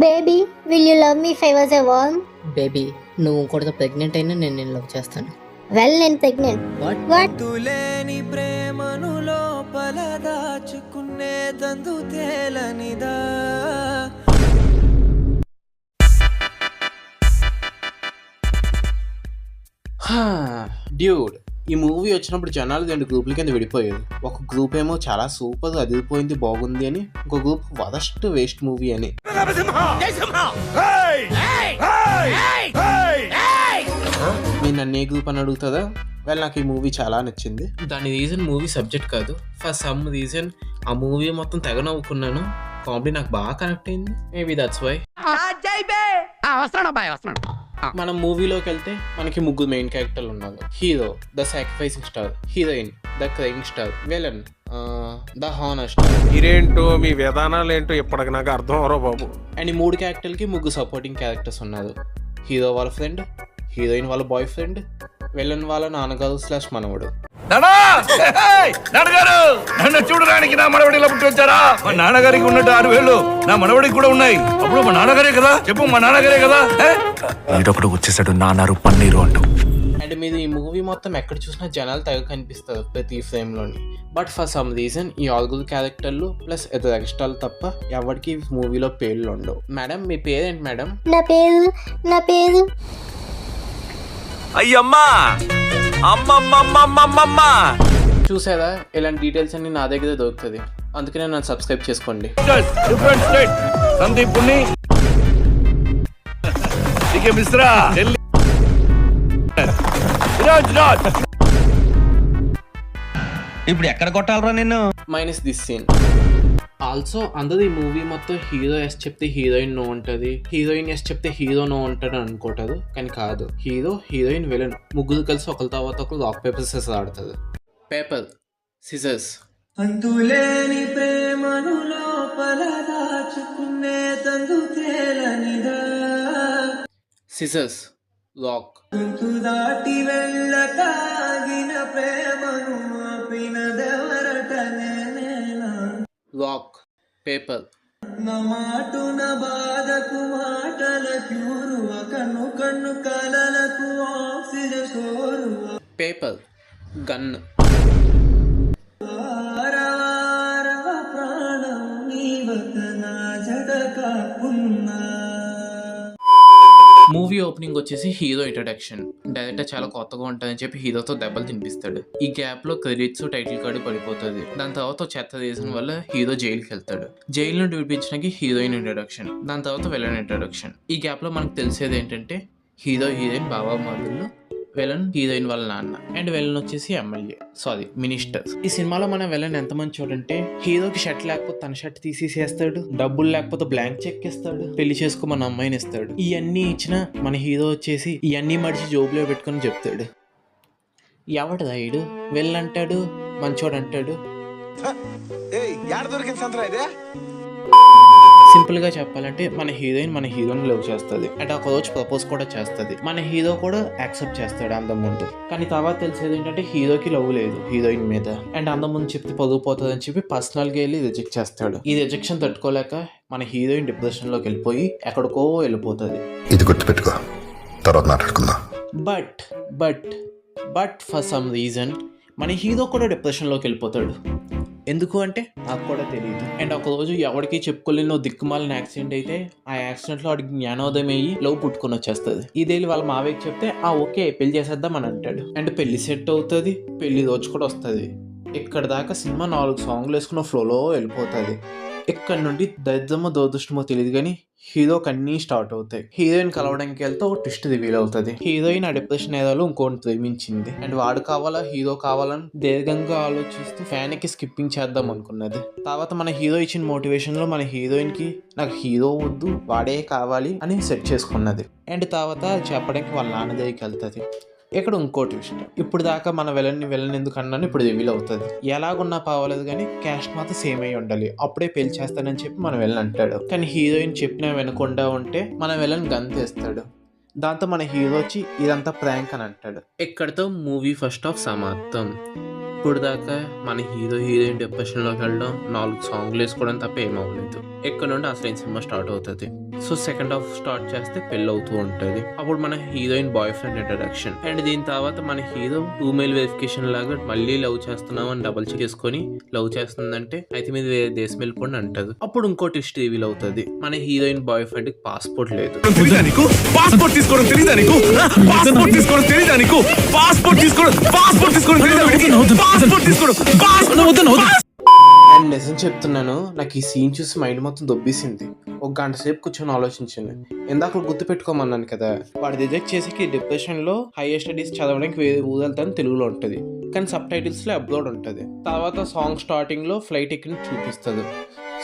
Baby will you love me if I was a worm? Baby నువ్వు ఇంకోటితో pregnant అయినా నేను నేను లవ్ చేస్తాను. వెల్ నేను ప్రెగ్నెంట్. వాట్? తులేని ప్రేమను లోపల దాచుకునే దందు తేలనిదా. డ్యూడ్, ఈ మూవీ వచ్చినప్పుడు జనాలు 2 గ్రూపుల కింద విడిపోయేది. ఒక గ్రూప్ ఏమో చాలా సూపర్, అదిరిపోయింది, బాగుంది అని, ఒక గ్రూప్ వరస్ట్ వేస్ట్ మూవీ అని. నేను నన్ను ఏ గ్రూప్ అని అడుగుతుందా? వెల్, నాకు ఈ మూవీ చాలా నచ్చింది. దాని రీజన్ మూవీ సబ్జెక్ట్ కాదు, ఫర్ సమ్ రీజన్ ఆ మూవీ మొత్తం తెగ నవ్వుకున్నాను. కామెడీ నాకు బాగా కనెక్ట్ అయింది. Maybe that's why. మనం మూవీలోకి వెళ్తే మనకి 3 మెయిన్ క్యారెక్టర్లు ఉన్నారు. Hero the sacrificing star, heroine the crying star, villain the honour star. మీరేంటో మీ విధానాలు ఏంటో ఇప్పటికి నాకు అర్థం అవరో బాబు. అండ్ ఈ 3 క్యారెక్టర్లకి 3 సపోర్టింగ్ క్యారెక్టర్స్ ఉన్నారు. హీరో వాళ్ళ ఫ్రెండ్, హీరోయిన్ వాళ్ళ బాయ్ ఫ్రెండ్, విలన్ వాళ్ళ నాన్నగారు / మనవడు. నన్ను చూడడానికి నా మనవడి ఇలా పుట్టి వచ్చారా? మా నాన్నగారికి ఉన్నట్టు 6 వేళ్ళు నా మనవడికి కూడా ఉన్నాయి. అప్పుడు మా నాన్నగారే కదా, చెప్పు మా నాన్నగారే కదా. వీడొకడు వచ్చేసాడు నాన్నారు పన్నీరు అంటూ. అండ్ మీరు ఈ మూవీ మొత్తం ఎక్కడ చూసినా జనాలు తెగ కనిపిస్తారు ప్రతి ఫ్రేమ్లోని. బట్ ఫర్ సమ్ రీజన్ ఈ 6 క్యారెక్టర్లు ప్లస్ ఇతర ఎక్స్ట్రాలు తప్ప ఎవరికి మూవీలో పేర్లు ఉండవు. మేడం, మీ పేరేంటి మేడం? నా పేరు అయ్యమ్మా అమ్మమ్మమ్మమ్మమ్మమ్మ. చూసారా, ఇలాంటి డీటెయిల్స్ అన్ని నా దగ్గర దొరుకుతుంది. అందుకనే నన్ను సబ్స్క్రైబ్ చేసుకోండి. డిఫరెంట్ స్టేట్ సందీప్ పున్ని దిగే మిశ్రా ఢిల్లీ రాజ్. ఇప్పుడు ఎక్కడ కొట్టాలరా నిన్ను? Minus this scene. ఆల్సో అందరూ ఈ మూవీ మొత్తం హీరో ఎస్ చెప్తే హీరోయిన్ నో ఉంటుంది, హీరోయిన్ ఎస్ చెప్తే హీరో నో ఉంటాడు అనుకుంటారు. కానీ కాదు, హీరో హీరోయిన్ విలన్ ముగ్గురు కలిసి ఒకరి తర్వాత ఒకరు రాక్ పేపర్ సిజర్స్ ఆడతారు. Paper scissors. అంతులేని ప్రేమను లోపల దాచుకునే దందు తేలనిదా. Scissors rock. గొంతు దాటి వెళ్ళకాగిన ప్రేమను ఆపినదెవరట నేనేనా. Rock paper. నా మాటున బాధకు మాటల క్యూరువ, కన్ను కన్ను కలలకు ఆక్సిజన్ సోరువ. Paper gun. ఆరవారవ ప్రాణం నీవత నా జడ కాకున్నా. మూవీ ఓపెనింగ్ వచ్చేసి హీరో ఇంట్రడక్షన్. డైరెక్టర్ చాలా కొత్తగా ఉంటుందని చెప్పి హీరోతో దెబ్బలు తినిపిస్తాడు. ఈ గ్యాప్ లో క్రెడిట్స్, టైటిల్ కార్డు పడిపోతుంది. దాని తర్వాత చెత్త రీజన్ వల్ల హీరో జైలుకి వెళ్తాడు. జైలు నుండి విడిపించడానికి హీరోయిన్ ఇంట్రడక్షన్, దాని తర్వాత విలన్ ఇంట్రడక్షన్. ఈ గ్యాప్ లో మనకు తెలిసేది ఏంటంటే హీరో హీరోయిన్ బాబా మరుదులు, విలన్ హీరోయిన్ వాళ్ళ నాన్న, అండ్ విలన్ వచ్చేసి మినిస్టర్. ఈ సినిమాలో మన విలన్ ఎంత మంచోడంటే హీరోకి షర్ట్ లేకపోతే తన షర్ట్ తీసేసేస్తాడు, డబ్బులు లేకపోతే బ్లాంక్ చెక్ ఇస్తాడు, పెళ్లి చేసుకోమని అమ్మాయిని ఇస్తాడు. ఇవన్నీ ఇచ్చిన మన హీరో వచ్చేసి ఇవన్నీ మడిచి జోబులో పెట్టుకొని చెప్తాడు, ఎవడు రైడు విలన్ అంటాడు, మంచోడు అంటాడు. సింపుల్ గా చెప్పాలంటే మన హీరోయిన్ మన హీరోని లవ్ చేస్తుంది అండ్ ఒక రోజు ప్రపోజ్ కూడా చేస్తుంది. మన హీరో కూడా యాక్సెప్ట్ చేస్తాడు అందం ముందు. కానీ తర్వాత తెలిసేది ఏంటంటే హీరోకి లవ్ లేదు హీరోయిన్ మీద, అండ్ అందం ముందు చెప్తే పొదుగుపోతుంది అని చెప్పి పర్సనల్ గా వెళ్ళి రిజెక్ట్ చేస్తాడు. ఈ రిజెక్షన్ తట్టుకోలేక మన హీరోయిన్ డిప్రెషన్ లోకి వెళ్ళిపోయి ఎక్కడికో వెళ్ళిపోతుంది. ఇది గుర్తుపెట్టుకో, తర్వాత మాట్లాడుకుందాం. బట్ ఫర్ సమ్ రీజన్ మన హీరో కూడా డిప్రెషన్లోకి వెళ్ళిపోతాడు. ఎందుకు అంటే నాకు కూడా తెలియదు. అండ్ ఒక రోజు ఎవరికి చెప్పుకోలేని దిక్కుమాలిన యాక్సిడెంట్ అయితే ఆ యాక్సిడెంట్లో వాడికి జ్ఞానోదయం అయ్యి లవ్ పుట్టుకొని వచ్చేస్తుంది. ఇదేళ్ళి వాళ్ళ మావయ్యకి చెప్తే ఓకే పెళ్లి చేసేద్దాం అని అంటాడు. అండ్ పెళ్లి సెట్ అవుతుంది, పెళ్లి రోజు కూడా వస్తుంది. ఇక్కడ దాకా సినిమా 4 సాంగ్లు వేసుకున్న ఫ్లోలో వెళ్ళిపోతుంది. ఇక్కడ నుండి దరిద్రమో దురదృష్టమో తెలియదు కానీ హీరోకి అన్నీ స్టార్ట్ అవుతాయి. హీరోయిన్ కలవడానికి వెళ్తే ఒక ట్విస్ట్ రివీల్ అవుతుంది. హీరోయిన్ ఆ డిప్రెషన్ ఏరియాలో ఇంకోటి ప్రేమించింది అండ్ వాడు కావాలా హీరో కావాలని దీర్ఘంగా ఆలోచిస్తూ ఫ్యాన్ కి స్కిప్పింగ్ చేద్దాం అనుకున్నది. తర్వాత మన హీరో ఇచ్చిన మోటివేషన్ లో మన హీరోయిన్ కి నాకు హీరో వద్దు వాడే కావాలి అని సెట్ చేసుకున్నది. అండ్ తర్వాత చెప్పడానికి వాళ్ళ నాన్న దగ్గరికి వెళ్తుంది. ఇక్కడ ఇంకో ట్విస్ట్, ఇప్పుడు దాకా మన విలన్ ఎందుకు అన్నాను ఇప్పుడు రివీల్ అవుతుంది. ఎలాగున్నా పర్వాలేదు కానీ క్యాస్ట్ మాత్రం సేమ్ అయి ఉండాలి, అప్పుడే పెళ్లి చేస్తానని చెప్పి మన విలన్ అంటాడు. కానీ హీరోయిన్ చెప్పినా వినకుండా ఉంటే మన విలన్ గన్ తీస్తాడు. దాంతో మన హీరో వచ్చి ఇదంతా ప్రాంక్ అని అంటాడు. ఇక్కడతో మూవీ ఫస్ట్ హాఫ్ సమాప్తం. ఇప్పుడు దాకా మన హీరోయిన్ డిప్రెషన్లోకి వెళ్ళడం, 4 సాంగ్లు వేసుకోవడం తప్ప ఏమవ్వలేదు. ఇక్కడ నుండి అసలైన సినిమా స్టార్ట్ అవుతుంది. సో సెకండ్ హాఫ్ స్టార్ట్ చేస్తే పెళ్ళి అవుతూ ఉంటుంది. అప్పుడు మన heroine boy friend introduction. And దీని తర్వాత మన హీరో 2 మెయిల్ వెరిఫికేషన్ లాగా మళ్ళీ లవ్ చేస్తున్నాం అని డబుల్ చెక్ చేసుకొని లవ్ చేస్తుందంటే అయితే మీద వేరే దేశం వెళ్ళిపోండి అంటది. అప్పుడు ఇంకో ట్విస్ట్ రివీల్ అవుతుంది. మన హీరోయిన్ బాయ్ ఫ్రెండ్ కి పాస్పోర్ట్ లేదు. పాస్పోర్ట్ తీసుకోవడం తెలీదా నీకు? పాస్పోర్ట్ తీసుకోవడం తెలీదా నీకు? పాస్పోర్ట్ తీసుకోవడం అండ్ నిజం చెప్తున్నాను, నాకు ఈ సీన్ చూసి మైండ్ మొత్తం దొబ్బేసింది. ఒక గంట సేపు కూర్చొని ఆలోచించాను. ఇందాక గుర్తు పెట్టుకోమన్నాను కదా, వాడు రిజెక్ట్ చేసి డిప్రెషన్ లో హైయర్ స్టడీస్ చదవడానికి వేరే ఊరెళ్తాను తెలుగులో ఉంటుంది, కానీ సబ్ టైటిల్స్ లో అప్లోడ్ ఉంటుంది. తర్వాత సాంగ్ స్టార్టింగ్ లో ఫ్లైట్ ఎక్కి చూపిస్తుంది.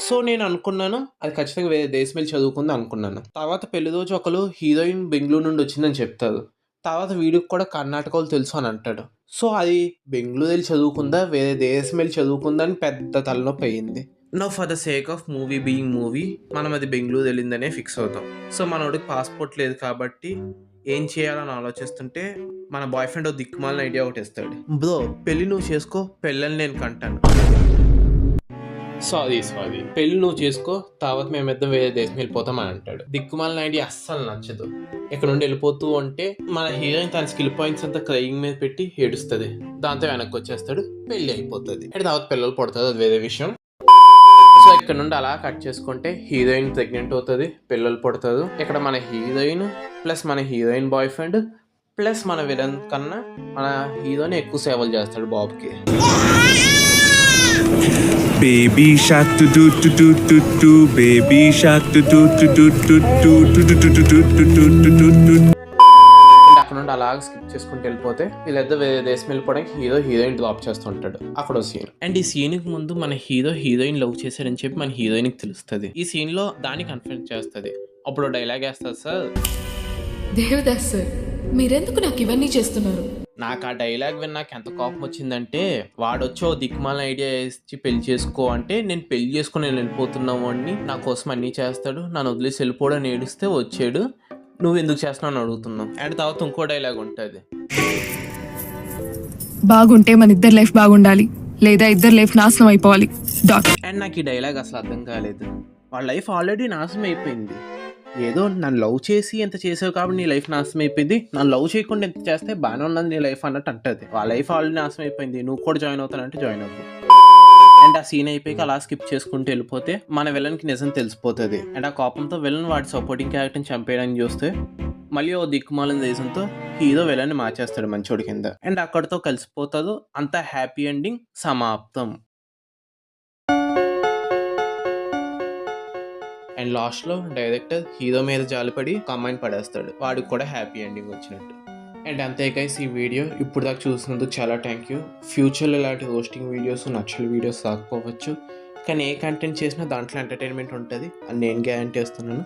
సో నేను అనుకున్నాను అది ఖచ్చితంగా వేరే దేశం వెళ్ళి చదువుకుంది అనుకున్నాను. తర్వాత పెళ్లి రోజు ఒకరు హీరోయిన్ బెంగళూరు నుండి వచ్చిందని చెప్తారు. తర్వాత వీడికి కూడా కర్ణాటకలో తెలుసు అని అంటాడు. సో అది బెంగళూరు వెళ్ళి చదువుకుందా వేరే దేశం వెళ్ళి చదువుకుందా అని పెద్ద తలనొప్పి అయ్యింది. No for the sake of movie being movie మనం అది బెంగళూరు వెళ్ళిందనే ఫిక్స్ అవుతాం. సో మనోడికి పాస్పోర్ట్ లేదు కాబట్టి ఏం చేయాలని ఆలోచిస్తుంటే మన బాయ్ ఫ్రెండ్ దిక్కుమాలిన ఐడియా ఒకటి ఇస్తాడు. బ్రో పెళ్ళి నువ్వు చేసుకో, పెళ్ళని నేను కంటాను. సారీ పెళ్ళి నువ్వు చేసుకో, తర్వాత మేమిద్దరం వేరే దేశం వెళ్ళిపోతాం అని అంటాడు. దిక్కుమాలిన ఐడియా అస్సలు నచ్చదు. ఇక్కడ నుండి వెళ్ళిపోతూ ఉంటే మన హీరోయిన్ తన స్కిల్ పాయింట్స్ అంతా క్రయింగ్ మీద పెట్టి ఏడుస్తుంది. దాంతో వెనక్కి వచ్చేస్తాడు, పెళ్లి అయిపోతుంది. అండ్ తర్వాత పిల్లలు పడుతుంది, అది వేరే విషయం. సో ఇక్కడ నుండి అలా కట్ చేసుకుంటే హీరోయిన్ ప్రెగ్నెంట్ అవుతుంది, పిల్లలు పడుతుంది. ఇక్కడ మన హీరోయిన్ ప్లస్ మన హీరోయిన్ బాయ్ ఫ్రెండ్ ప్లస్ మన విలన్ కన్నా మన హీరోని ఎక్కువ సేవలు చేస్తాడు బాబుకి. Baby shark do do do do do do, baby shark do do do do do do do do do do do do do. అక్కడ నుండి అలాగ స్కిప్ చేసుకుంటూ వెళ్ళిపోతే వీళ్ళిద్దరు వేరే దేశం వెళ్ళిపోవడానికి హీరోయిన్ డ్రాప్ చేస్తుంటాడు. అక్కడ సీన్. అండ్ ఈ సీన్ కి ముందు మన హీరోయిన్ లవ్ చేశాడని చెప్పి మన హీరోయిన్ కి తెలుస్తుంది. ఈ సీన్ లో దాన్ని కన్ఫర్మ్ చేస్తుంది. అప్పుడు డైలాగ్ వేస్తారు, సార్ దేవదాస్ సార్ మీరెందుకు నాకు ఇవన్నీ చేస్తున్నారు? నాకు ఆ డైలాగ్ విని నాకు ఎంత కోపం వచ్చిందంటే, వాడొచ్చో దిక్కుమాల ఐడియా ఇచ్చి పెళ్లి చేసుకో అంటే నేను పెళ్లి చేసుకుని నేను వెళ్ళిపోతున్నావు అని నా కోసం అన్నీ చేస్తాడు, నన్ను వదిలేసి వెళ్ళిపోవడం ఏడుస్తే వచ్చాడు, నువ్వు ఎందుకు చేస్తున్నావు అని అడుగుతున్నావు. అండ్ తర్వాత ఇంకో డైలాగ్ ఉంటుంది, బాగుంటే మన ఇద్దరు లైఫ్ బాగుండాలి లేదా ఇద్దరు లైఫ్ నాశనం అయిపోవాలి. అండ్ నాకు ఈ డైలాగ్ అసలు అర్థం కాలేదు. వాళ్ళ లైఫ్ ఆల్రెడీ నాశనం అయిపోయింది. ఏదో నన్ను లవ్ చేసి ఎంత చేసావు కాబట్టి నీ లైఫ్ నాశనం అయిపోయింది, నన్ను లవ్ చేయకుండా ఎంత చేస్తే బాగానే ఉన్నది నీ లైఫ్ అన్నట్టు అంటది. వాళ్ళ లైఫ్ ఆల్రెడీ నాశనం అయిపోయింది, నువ్వు కూడా జాయిన్ అవుతానంటే జాయిన్ అవుతుంది. అండ్ ఆ సీన్ అయిపోయి అలా స్కిప్ చేసుకుంటూ వెళ్ళిపోతే మన విలన్కి నిజం తెలిసిపోతుంది. అండ్ ఆ కోపంతో విలన్ వాడి సపోర్టింగ్ క్యారెక్టర్ని చంపేయడానికి చూస్తే మళ్ళీ ఓ దిక్కుమాలిన దేశంతో హీరో విలన్ని మార్చేస్తాడు మంచోడి కింద. అండ్ అక్కడితో కలిసిపోతాడు. అంతా హ్యాపీ ఎండింగ్ సమాప్తం. అండ్ లాస్ట్లో డైరెక్టర్ హీరో మీద జాలిపడి కామెంట్ పడేస్తాడు, వాడికి కూడా హ్యాపీ ఎండింగ్ వచ్చినట్టు. అండ్ అంతే గైస్ ఈ వీడియో ఇప్పుడు దాకా చూసినందుకు చాలా థ్యాంక్ యూ. ఫ్యూచర్లో ఇలాంటి రోస్టింగ్ వీడియోస్ నచ్చల వీడియోస్ రాకపోవచ్చు, కానీ ఏ కంటెంట్ చేసినా దాంట్లో ఎంటర్టైన్మెంట్ ఉంటుంది అని నేను గ్యారంటీ ఇస్తున్నాను.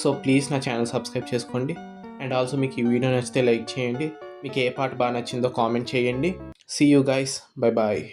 సో ప్లీజ్ నా ఛానల్ సబ్స్క్రైబ్ చేసుకోండి. అండ్ ఆల్సో మీకు ఈ వీడియో నచ్చితే లైక్ చేయండి, మీకు ఏ పాట బాగా నచ్చిందో కామెంట్ చేయండి. See you guys, bye bye.